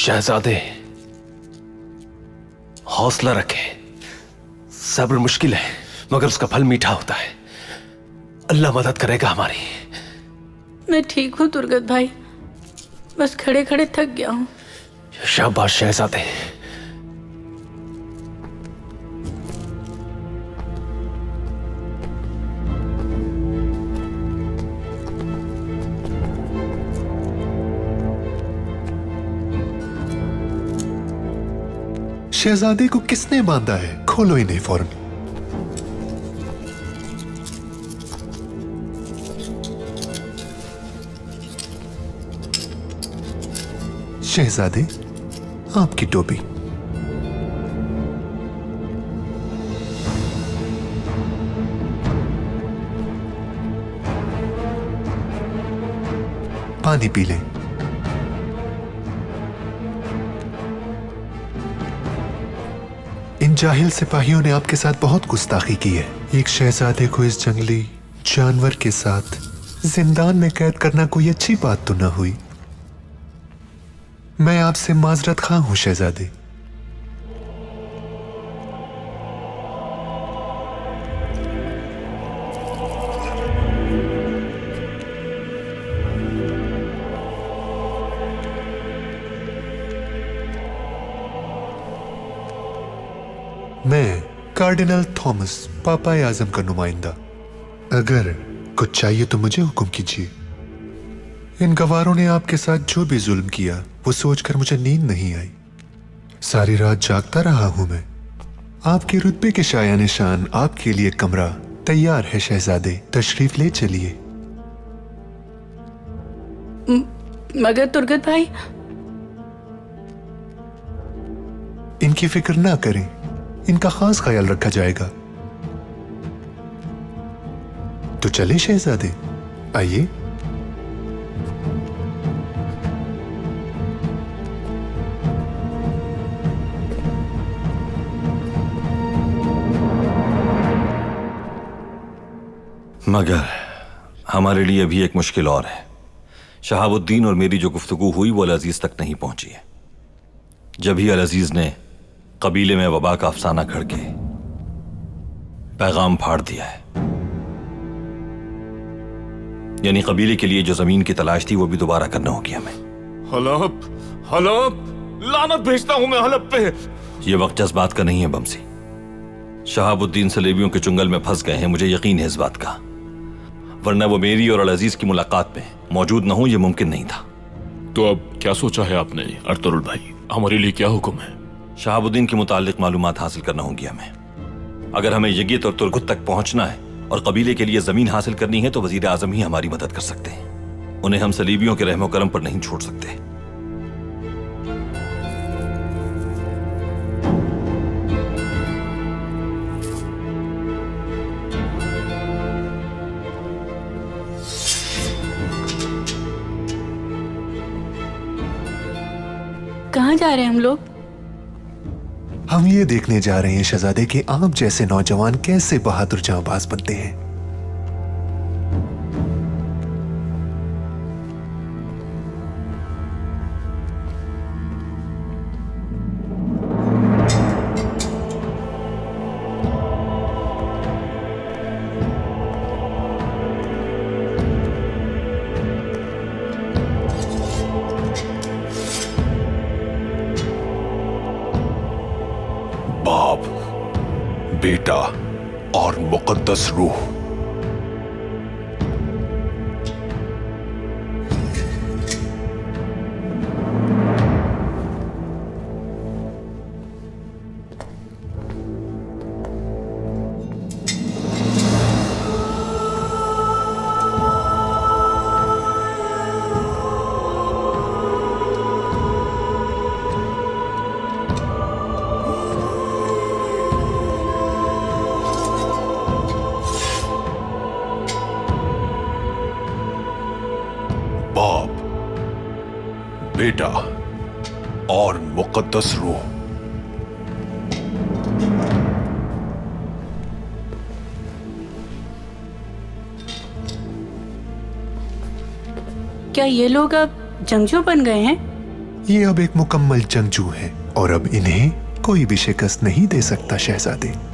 शहजादे, हौसला रखें। सब्र मुश्किल है मगर उसका फल मीठा होता है। अल्लाह मदद करेगा हमारी। मैं ठीक हूँ तुर्गत भाई, बस खड़े खड़े थक गया हूँ। शाबाश शहजादे। शहजादे को किसने बांधा है? खोलो इन्हें फौरन। शहजादे, आपकी टोपी। पानी पी लें। इन जाहिल सिपाहियों ने आपके साथ बहुत गुस्ताखी की है। एक शहजादे को इस जंगली जानवर के साथ जिंदान में कैद करना कोई अच्छी बात तो न हुई। मैं आपसे माजरत खां हूं शहजादे। मैं कार्डिनल थॉमस, पापा आजम का नुमाइंदा। अगर कुछ चाहिए तो मुझे हुक्म कीजिए। इन गवारों ने आपके साथ जो भी जुल्म किया वो सोचकर मुझे नींद नहीं आई। सारी रात जागता रहा हूं मैं। आपके रुतबे के शाया निशान आपके लिए कमरा तैयार है शहजादे, तशरीफ ले चलिए। मगर तुर्गत भाई। इनकी फिक्र ना करें, इनका खास ख्याल रखा जाएगा। तो चले शहजादे, आइए। मगर हमारे लिए भी एक मुश्किल और है। शहाबुद्दीन और मेरी जो गुफ्तगू हुई वो अल-अजीज तक नहीं पहुंची है। जब ही अल-अजीज ने कबीले में वबा का अफसाना घड़ के पैगाम फाड़ दिया है, यानी कबीले के लिए जो जमीन की तलाश थी वो भी दोबारा करना होगी हमें। हलब, हलब, लानत भेजता हूं मैं हलब पे। ये वक्त जज्बात का नहीं है बमसी। शहाबुद्दीन सलेबियों के चुंगल में फंस गए हैं, मुझे यकीन है इस बात का, वरना वो मेरी और अल-अजीज की मुलाकात में मौजूद न हो ये मुमकिन नहीं था। तो अब क्या सोचा है आपने अर्तुगरुल भाई? हमारे लिए क्या हुक्म है? शहाबुद्दीन के मुतालिक मालूमात हासिल करना होगी हमें। अगर हमें यगित और तुर्गुत तक पहुंचना है और कबीले के लिए जमीन हासिल करनी है तो वजीर आजम ही हमारी मदद कर सकते हैं। उन्हें हम सलीबियों के रहमो करम पर नहीं छोड़ सकते। कहाँ जा रहे हैं हम लोग? हम ये देखने जा रहे हैं शहजादे के आप जैसे नौजवान कैसे बहादुर जांबाज बनते हैं। बाप, बेटा और मुकद्दस रूह। बाप, बेटा और मुकद्दस रूह। क्या ये लोग अब जंगजू बन गए हैं? ये अब एक मुकम्मल जंगजू हैं और अब इन्हें कोई भी शिकस्त नहीं दे सकता शहजादे।